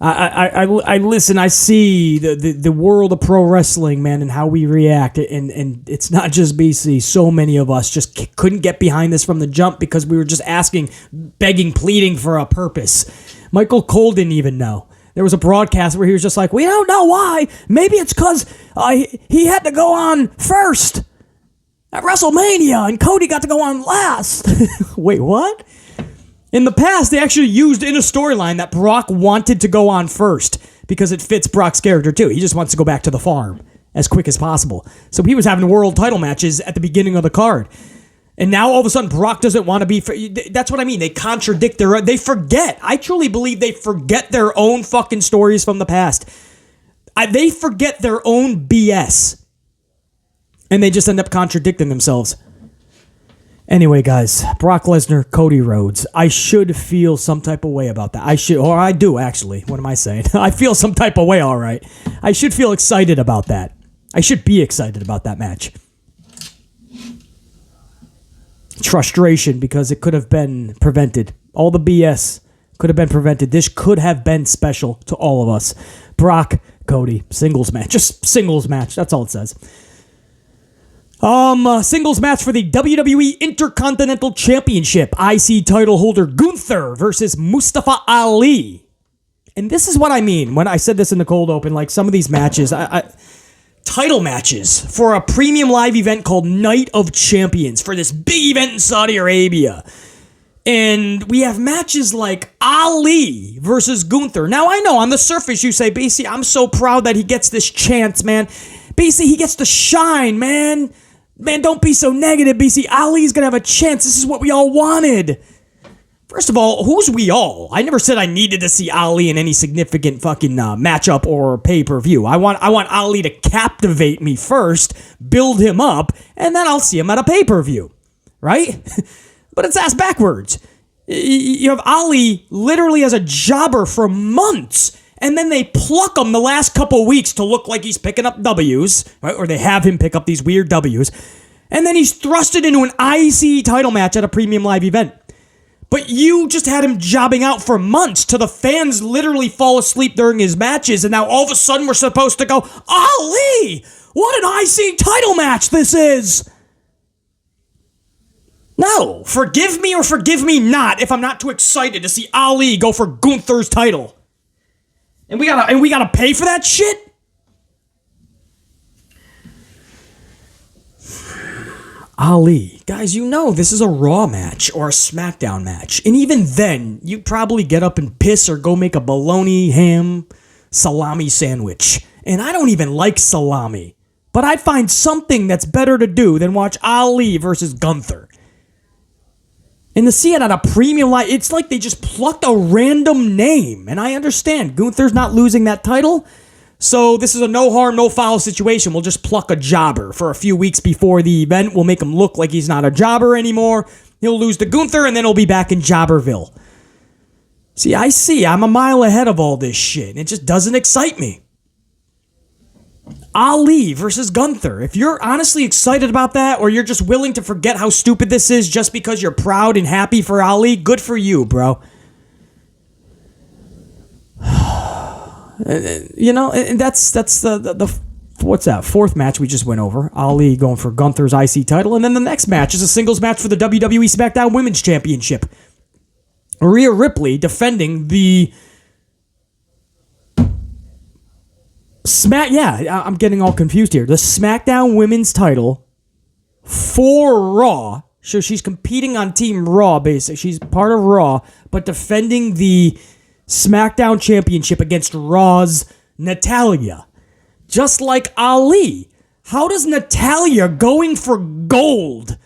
I listen. I see the world of pro wrestling, man, and how we react. And it's not just BC. So many of us just couldn't get behind this from the jump because we were just asking, begging, pleading for a purpose. Michael Cole didn't even know. There was a broadcast where he was just like, we don't know why. Maybe it's because he had to go on first. at WrestleMania, and Cody got to go on last. Wait, what? In the past, they actually used in a storyline that Brock wanted to go on first because it fits Brock's character too. He just wants to go back to the farm as quick as possible. So he was having world title matches at the beginning of the card. And now all of a sudden Brock doesn't want to be... That's what I mean. They contradict they forget. I truly believe they forget their own fucking stories from the past. They forget their own BS. And they just end up contradicting themselves. Anyway, guys, Brock Lesnar, Cody Rhodes. I should feel some type of way about that. I do, actually. What am I saying? I feel some type of way, all right. I should feel excited about that. I should be excited about that match. Frustration because it could have been prevented. All the BS could have been prevented. This could have been special to all of us. Brock, Cody, singles match. Just singles match. That's all it says. Singles match for the WWE Intercontinental Championship. IC title holder Gunther versus Mustafa Ali. And this is what I mean when I said this in the cold open. Like some of these matches, title matches for a premium live event called Night of Champions for this big event in Saudi Arabia. And we have matches like Ali versus Gunther. Now, I know on the surface you say, BC, I'm so proud that he gets this chance, man. BC, he gets to shine, man. Man, don't be so negative, BC. Ali's going to have a chance. This is what we all wanted. First of all, who's we all? I never said I needed to see Ali in any significant fucking matchup or pay-per-view. I want Ali to captivate me first, build him up, and then I'll see him at a pay-per-view. Right? But it's ass backwards. You have Ali literally as a jobber for months, and then they pluck him the last couple weeks to look like he's picking up W's, right? Or they have him pick up these weird W's, and then he's thrusted into an IC title match at a premium live event. But you just had him jobbing out for months till the fans literally fall asleep during his matches, and now all of a sudden we're supposed to go, Ali! What an IC title match this is! No, forgive me or forgive me not if I'm not too excited to see Ali go for Gunther's title. And we gotta pay for that shit? Ali. Guys, you know this is a Raw match or a SmackDown match. And even then, you'd probably get up and piss or go make a bologna, ham, salami sandwich. And I don't even like salami. But I'd find something that's better to do than watch Ali versus Gunther. And to see it at a premium live, it's like they just plucked a random name. And I understand, Gunther's not losing that title. So this is a no harm, no foul situation. We'll just pluck a jobber for a few weeks before the event. We'll make him look like he's not a jobber anymore. He'll lose to Gunther, and then he'll be back in Jobberville. See, I'm a mile ahead of all this shit, and it just doesn't excite me. Ali versus Gunther. If you're honestly excited about that, or you're just willing to forget how stupid this is just because you're proud and happy for Ali, good for you, bro. You know, and that's the what's that, fourth match we just went over. Ali going for Gunther's IC title, and then the next match is a singles match for the WWE SmackDown Women's Championship. Rhea Ripley defending the I'm getting all confused here. The SmackDown Women's title for Raw. So she's competing on Team Raw, basically. She's part of Raw, but defending the SmackDown Championship against Raw's Natalya. Just like Ali. How does Natalya going for gold?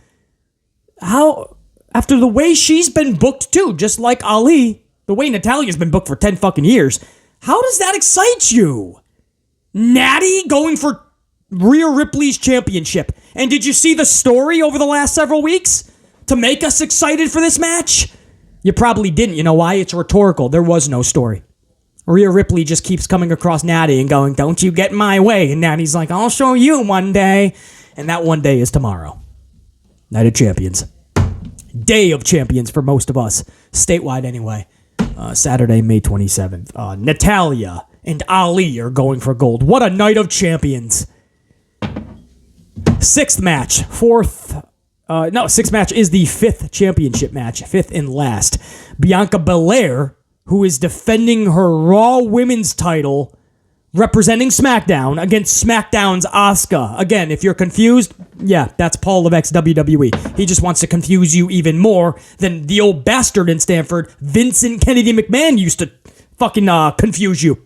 How, after the way she's been booked too, just like Ali, the way Natalya's been booked for 10 fucking years, how does that excite you? Nattie going for Rhea Ripley's championship. And did you see the story over the last several weeks to make us excited for this match? You probably didn't. You know why? It's rhetorical. There was no story. Rhea Ripley just keeps coming across Nattie and going, don't you get in my way. And Nattie's like, I'll show you one day. And that one day is tomorrow. Night of Champions. Day of Champions for most of us. Statewide anyway. Saturday, May 27th. Natalya and Ali are going for gold. What a night of champions. Sixth match. Sixth match is the fifth championship match. Fifth and last. Bianca Belair, who is defending her Raw Women's title representing SmackDown against SmackDown's Asuka. Again, if you're confused, yeah, that's Paul Levesque's WWE. He just wants to confuse you even more than the old bastard in Stanford, Vincent Kennedy McMahon, used to fucking confuse you.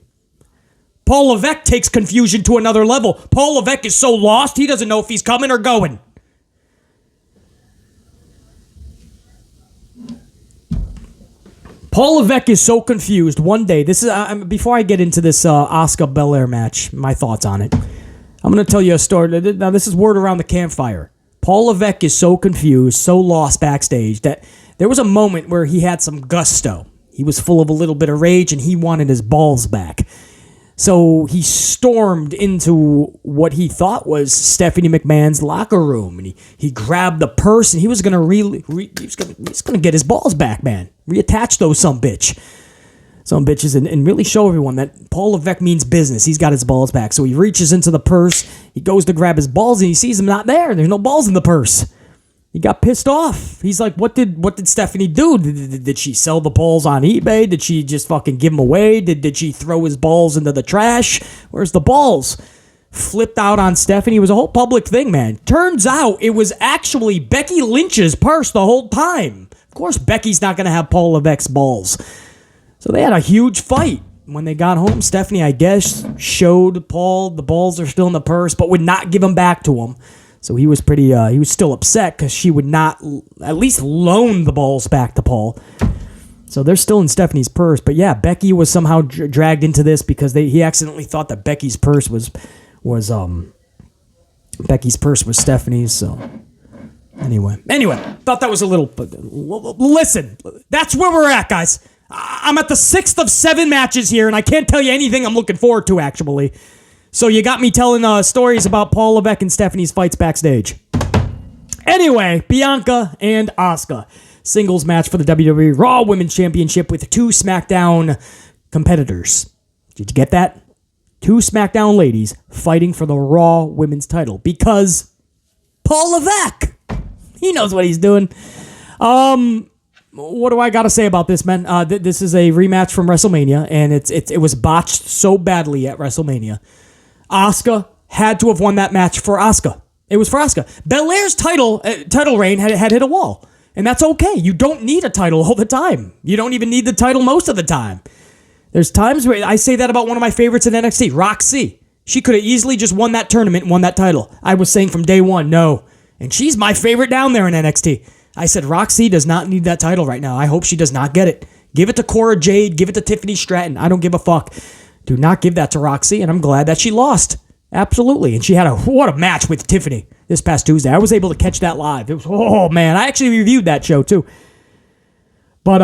Paul Levesque takes confusion to another level. Paul Levesque is so lost, he doesn't know if he's coming or going. Paul Levesque is so confused. One day, this is before I get into this Asuka Belair match, my thoughts on it. I'm going to tell you a story. Now, this is word around the campfire. Paul Levesque is so confused, so lost backstage that there was a moment where he had some gusto. He was full of a little bit of rage, and he wanted his balls back. So he stormed into what he thought was Stephanie McMahon's locker room, and he grabbed the purse, and he was gonna get his balls back, man. Reattach those some bitches, and really show everyone that Paul Levesque means business. He's got his balls back. So he reaches into the purse, he goes to grab his balls, and he sees them not there. There's no balls in the purse. He got pissed off. He's like, what did Stephanie do? Did she sell the balls on eBay? Did she just fucking give them away? Did she throw his balls into the trash? Where's the balls? Flipped out on Stephanie. It was a whole public thing, man. Turns out it was actually Becky Lynch's purse the whole time. Of course, Becky's not going to have Paul Levesque's balls. So they had a huge fight. When they got home, Stephanie, I guess, showed Paul the balls are still in the purse, but would not give them back to him. So he was he was still upset because she would not at least loan the balls back to Paul. So they're still in Stephanie's purse. But yeah, Becky was somehow dragged into this because he accidentally thought that Becky's purse was Stephanie's. So anyway, thought that was a little. Listen, that's where we're at, guys. I'm at the 6th of 7 matches here, and I can't tell you anything I'm looking forward to, actually. So you got me telling stories about Paul Levesque and Stephanie's fights backstage. Anyway, Bianca and Asuka. Singles match for the WWE Raw Women's Championship with 2 SmackDown competitors. Did you get that? 2 SmackDown ladies fighting for the Raw Women's title. Because Paul Levesque, he knows what he's doing. What do I got to say about this, man? This is a rematch from WrestleMania, and it was botched so badly at WrestleMania. Asuka had to have won that match for Asuka. It was for Asuka. Belair's title reign had hit a wall. And that's okay. You don't need a title all the time. You don't even need the title most of the time. There's times where I say that about one of my favorites in NXT, Roxy. She could have easily just won that tournament and won that title. I was saying from day one, no. And she's my favorite down there in NXT. I said Roxy does not need that title right now. I hope she does not get it. Give it to Cora Jade. Give it to Tiffany Stratton. I don't give a fuck. Do not give that to Roxy, and I'm glad that she lost. Absolutely. And she had what a match with Tiffany this past Tuesday. I was able to catch that live. It was, oh man, I actually reviewed that show too. But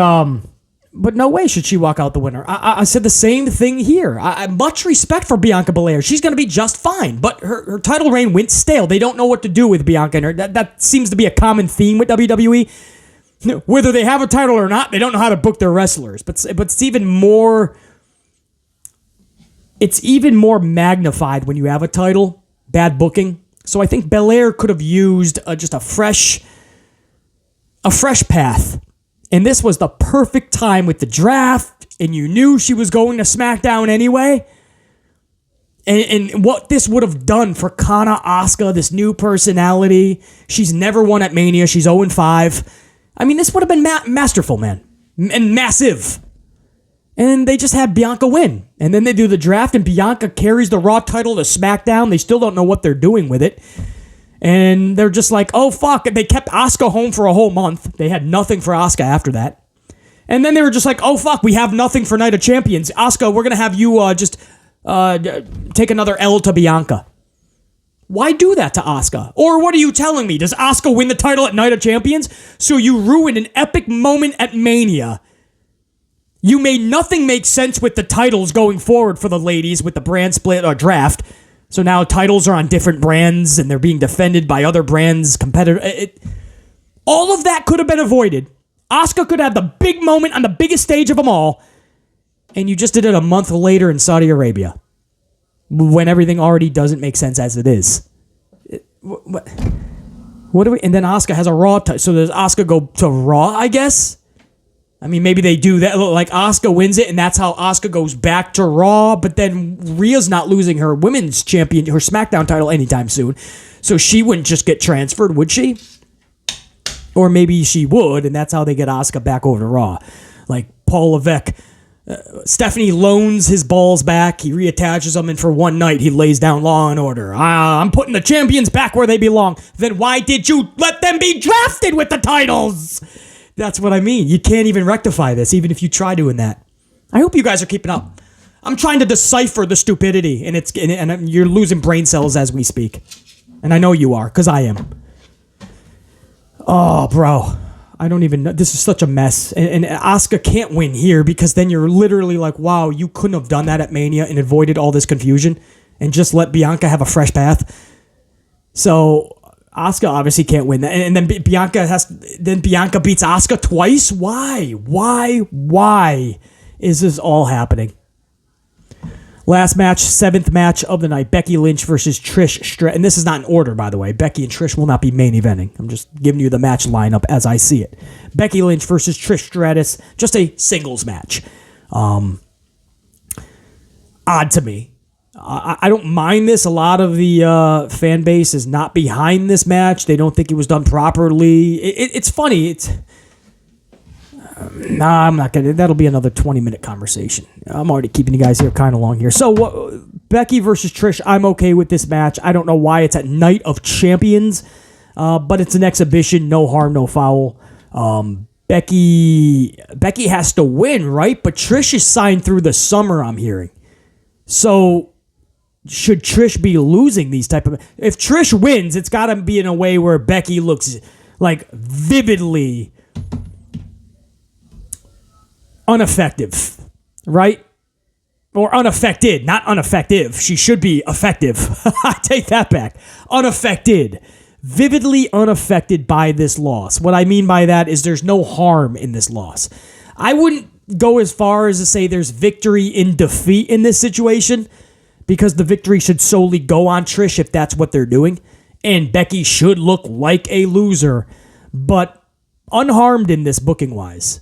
no way should she walk out the winner. I said the same thing here. I much respect for Bianca Belair. She's going to be just fine, but her title reign went stale. They don't know what to do with Bianca, and her. That seems to be a common theme with WWE. Whether they have a title or not, they don't know how to book their wrestlers. But it's even more... It's even more magnified when you have a title, bad booking. So I think Belair could have used just a fresh path. And this was the perfect time with the draft, and you knew she was going to SmackDown anyway. And what this would have done for Kana Asuka, this new personality. She's never won at Mania. She's 0-5. I mean, this would have been masterful, man. And massive. And they just had Bianca win. And then they do the draft, and Bianca carries the Raw title to SmackDown. They still don't know what they're doing with it. And they're just like, oh, fuck. And they kept Asuka home for a whole month. They had nothing for Asuka after that. And then they were just like, oh, fuck. We have nothing for Night of Champions. Asuka, we're going to have you just take another L to Bianca. Why do that to Asuka? Or what are you telling me? Does Asuka win the title at Night of Champions? So you ruined an epic moment at Mania. You made nothing make sense with the titles going forward for the ladies with the brand split or draft. So now titles are on different brands and they're being defended by other brands, competitors. All of that could have been avoided. Asuka could have the big moment on the biggest stage of them all. And you just did it a month later in Saudi Arabia. When everything already doesn't make sense as it is. What do we... And then Asuka has a Raw title. So does Asuka go to Raw, I guess? I mean, maybe they do that. Like, Asuka wins it, and that's how Asuka goes back to Raw. But then Rhea's not losing her women's champion, her SmackDown title anytime soon. So she wouldn't just get transferred, would she? Or maybe she would, and that's how they get Asuka back over to Raw. Like, Paul Levesque, Stephanie loans his balls back. He reattaches them, and for one night, he lays down Law and Order. I'm putting the champions back where they belong. Then why did you let them be drafted with the titles? That's what I mean. You can't even rectify this, even if you try doing that. I hope you guys are keeping up. I'm trying to decipher the stupidity, and you're losing brain cells as we speak. And I know you are, because I am. Oh, bro. I don't even know. This is such a mess. And Asuka can't win here, because then you're literally like, wow, you couldn't have done that at Mania and avoided all this confusion and just let Bianca have a fresh path. So Asuka obviously can't win that. And then Bianca beats Asuka twice? Why is this all happening? Last match, 7th match of the night. Becky Lynch versus Trish Stratus. And this is not in order, by the way. Becky and Trish will not be main eventing. I'm just giving you the match lineup as I see it. Becky Lynch versus Trish Stratus. Just a singles match. Odd to me. I don't mind this. A lot of the fan base is not behind this match. They don't think it was done properly. It's funny. I'm not going to. That'll be another 20-minute conversation. I'm already keeping you guys here kind of long here. So, Becky versus Trish, I'm okay with this match. I don't know why it's at Night of Champions, but it's an exhibition. No harm, no foul. Becky has to win, right? But Trish is signed through the summer, I'm hearing. So, should Trish be losing these type of... If Trish wins, it's got to be in a way where Becky looks like vividly ineffective, right? Or unaffected, not ineffective. She should be effective. I take that back. Unaffected. Vividly unaffected by this loss. What I mean by that is there's no harm in this loss. I wouldn't go as far as to say there's victory in defeat in this situation, because the victory should solely go on Trish if that's what they're doing. And Becky should look like a loser, but unharmed in this booking-wise.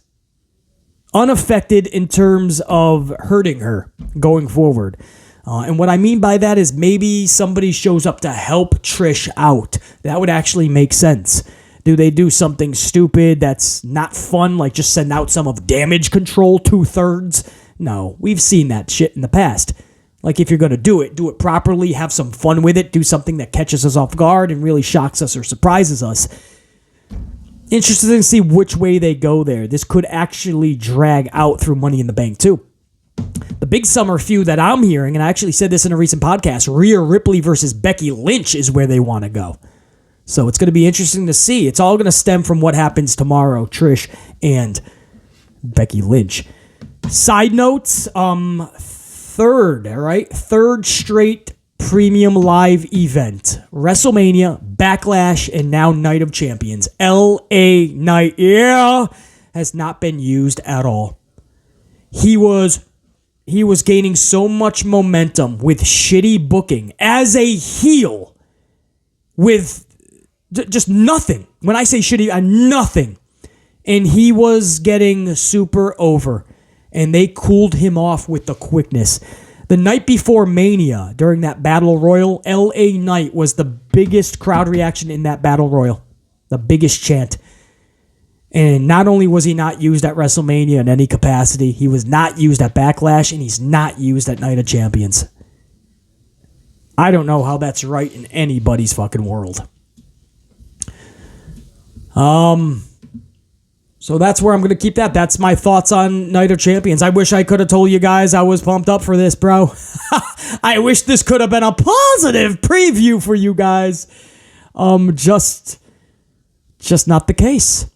Unaffected in terms of hurting her going forward. And what I mean by that is maybe somebody shows up to help Trish out. That would actually make sense. Do they do something stupid that's not fun, like just send out some of Damage Control 2/3? No, we've seen that shit in the past. Like, if you're going to do it properly, have some fun with it, do something that catches us off guard and really shocks us or surprises us. Interested to see which way they go there. This could actually drag out through Money in the Bank, too. The big summer feud that I'm hearing, and I actually said this in a recent podcast, Rhea Ripley versus Becky Lynch is where they want to go. So it's going to be interesting to see. It's all going to stem from what happens tomorrow, Trish and Becky Lynch. Side notes, third straight premium live event. WrestleMania, Backlash, and now Night of Champions. LA Knight, has not been used at all. He was gaining so much momentum with shitty booking as a heel with just nothing. When I say shitty, nothing. And he was getting super over. And they cooled him off with the quickness. The night before Mania, during that Battle Royal, LA Knight was the biggest crowd reaction in that Battle Royal. The biggest chant. And not only was he not used at WrestleMania in any capacity, he was not used at Backlash, and he's not used at Night of Champions. I don't know how that's right in anybody's fucking world. So that's where I'm going to keep that. That's my thoughts on Night of Champions. I wish I could have told you guys I was pumped up for this, bro. I wish this could have been a positive preview for you guys. Just not the case.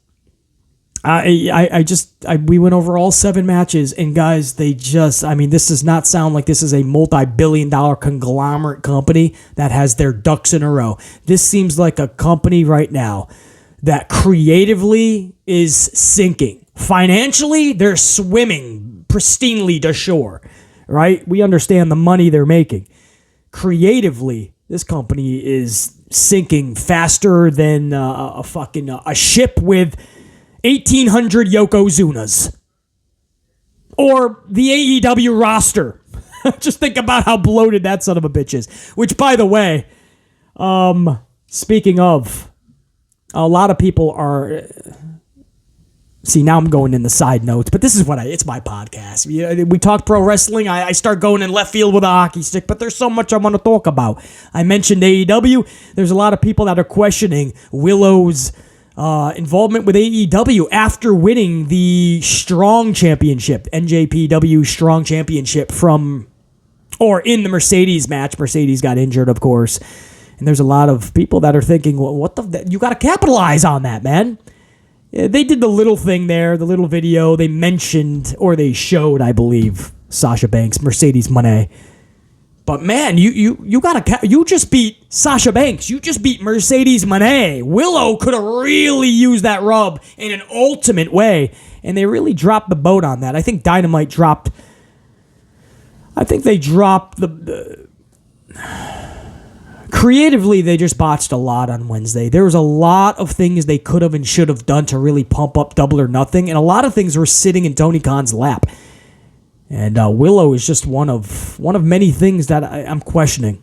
We went over all 7 matches, and guys, this does not sound like this is a multi-billion-dollar conglomerate company that has their ducks in a row. This seems like a company right now that creatively is sinking. Financially, they're swimming pristinely to shore, right? We understand the money they're making. Creatively, this company is sinking faster than a ship with 1,800 Yokozunas. Or the AEW roster. Just think about how bloated that son of a bitch is. Which, by the way, speaking of, a lot of people are... See, now I'm going in the side notes, but this is it's my podcast. We talk pro wrestling. I start going in left field with a hockey stick, but there's so much I want to talk about. I mentioned AEW. There's a lot of people that are questioning Willow's involvement with AEW after winning the Strong Championship, NJPW Strong Championship in the Mercedes match. Mercedes got injured, of course. And there's a lot of people that are thinking, well, you got to capitalize on that, man. They did the little thing there, the little video. They mentioned, or they showed, I believe, Sasha Banks, Mercedes Moné. But man, you just beat Sasha Banks. You just beat Mercedes Moné. Willow could have really used that rub in an ultimate way, and they really dropped the boat on that. I think Dynamite dropped. I think they dropped the creatively, they just botched a lot on Wednesday. There was a lot of things they could have and should have done to really pump up Double or Nothing, and a lot of things were sitting in Tony Khan's lap. And Willow is just one of many things that I'm questioning.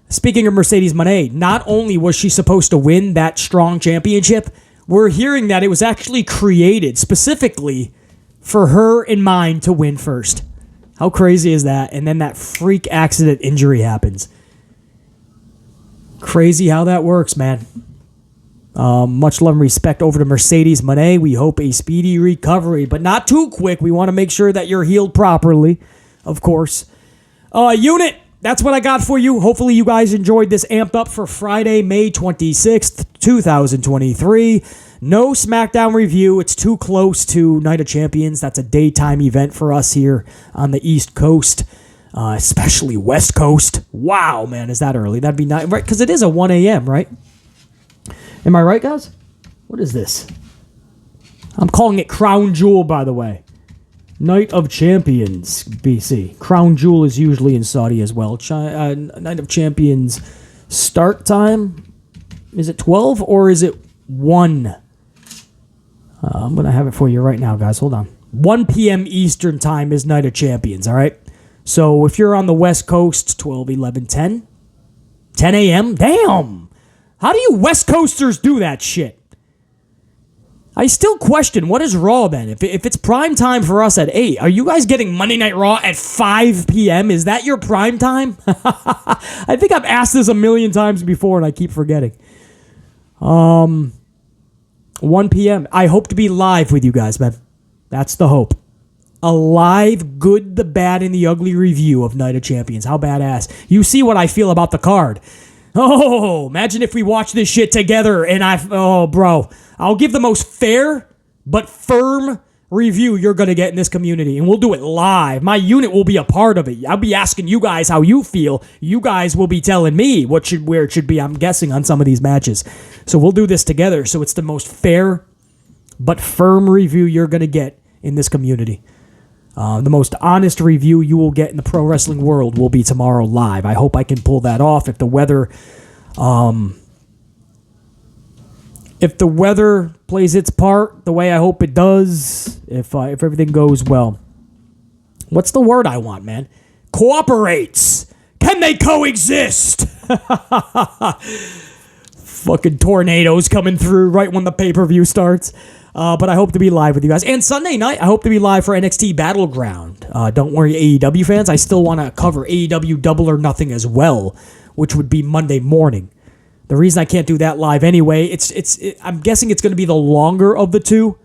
Speaking of Mercedes Moné, not only was she supposed to win that Strong Championship, we're hearing that it was actually created specifically for her in mind to win first. How crazy is that? And then that freak accident injury happens. Crazy how that works, man. Much love and respect over to Mercedes Moné. We hope a speedy recovery, but not too quick. We want to make sure that you're healed properly, of course. Unit, that's what I got for you. Hopefully you guys enjoyed this amped up for Friday, May 26th, 2023. No SmackDown review. It's too close to Night of Champions. That's a daytime event for us here on the East Coast, especially West Coast. Wow, man, is that early? That'd be nice, right? Because it is a 1 a.m., right? Am I right, guys? What is this? I'm calling it Crown Jewel, by the way. Night of Champions, BC. Crown Jewel is usually in Saudi as well. Night of Champions start time, is it 12 or is it 1? I'm going to have it for you right now, guys. Hold on. 1 p.m. Eastern time is Night of Champions, all right? So if you're on the West Coast, 12, 11, 10. 10 a.m.? Damn! How do you West Coasters do that shit? I still question, what is Raw then? If it's prime time for us at 8, are you guys getting Monday Night Raw at 5 p.m.? Is that your prime time? I think I've asked this a million times before and I keep forgetting. 1 p.m. I hope to be live with you guys, man. That's the hope. A live, good, the bad, and the ugly review of Night of Champions. How badass. You see what I feel about the card. Oh, imagine if we watch this shit together and bro. I'll give the most fair but firm review you're going to get in this community, and we'll do it live. My unit will be a part of it. I'll be asking you guys how you feel. You guys will be telling me where it should be, I'm guessing, on some of these matches. So we'll do this together, so it's the most fair but firm review you're going to get in this community. The most honest review you will get in the pro wrestling world will be tomorrow live. I hope I can pull that off if the weather... If the weather plays its part the way I hope it does, if everything goes well. What's the word I want, man? Cooperates. Can they coexist? Fucking tornadoes coming through right when the pay-per-view starts. But I hope to be live with you guys. And Sunday night, I hope to be live for NXT Battleground. Don't worry, AEW fans. I still want to cover AEW Double or Nothing as well, which would be Monday morning. The reason I can't do that live anyway, I'm guessing it's going to be the longer of the two,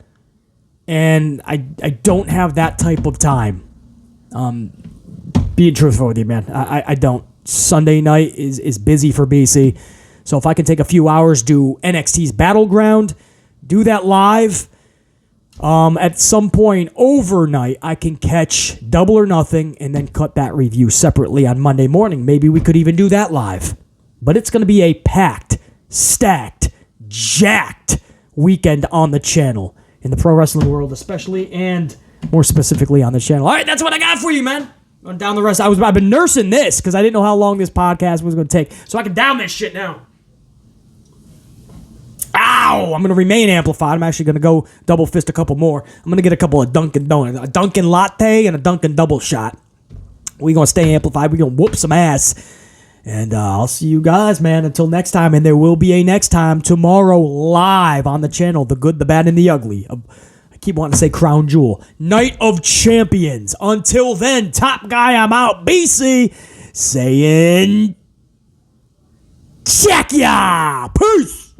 and I don't have that type of time. Being truthful with you, man, I don't. Sunday night is busy for BC, so if I can take a few hours, do NXT's Battleground, do that live. At some point overnight, I can catch Double or Nothing and then cut that review separately on Monday morning. Maybe we could even do that live. But it's going to be a packed, stacked, jacked weekend on the channel, in the pro wrestling world especially, and more specifically on the channel. All right, that's what I got for you, man. On down the rest. I've been nursing this because I didn't know how long this podcast was going to take, so I can down this shit now. Ow! Wow! I'm going to remain amplified. I'm actually going to go double fist a couple more. I'm going to get a couple of Dunkin' Donuts. A Dunkin' Latte and a Dunkin' Double Shot. We're going to stay amplified. We're going to whoop some ass. And I'll see you guys, man, until next time. And there will be a next time tomorrow live on the channel. The Good, the Bad, and the Ugly. I keep wanting to say Crown Jewel. Night of Champions. Until then, top guy, I'm out. BC saying check ya. Peace.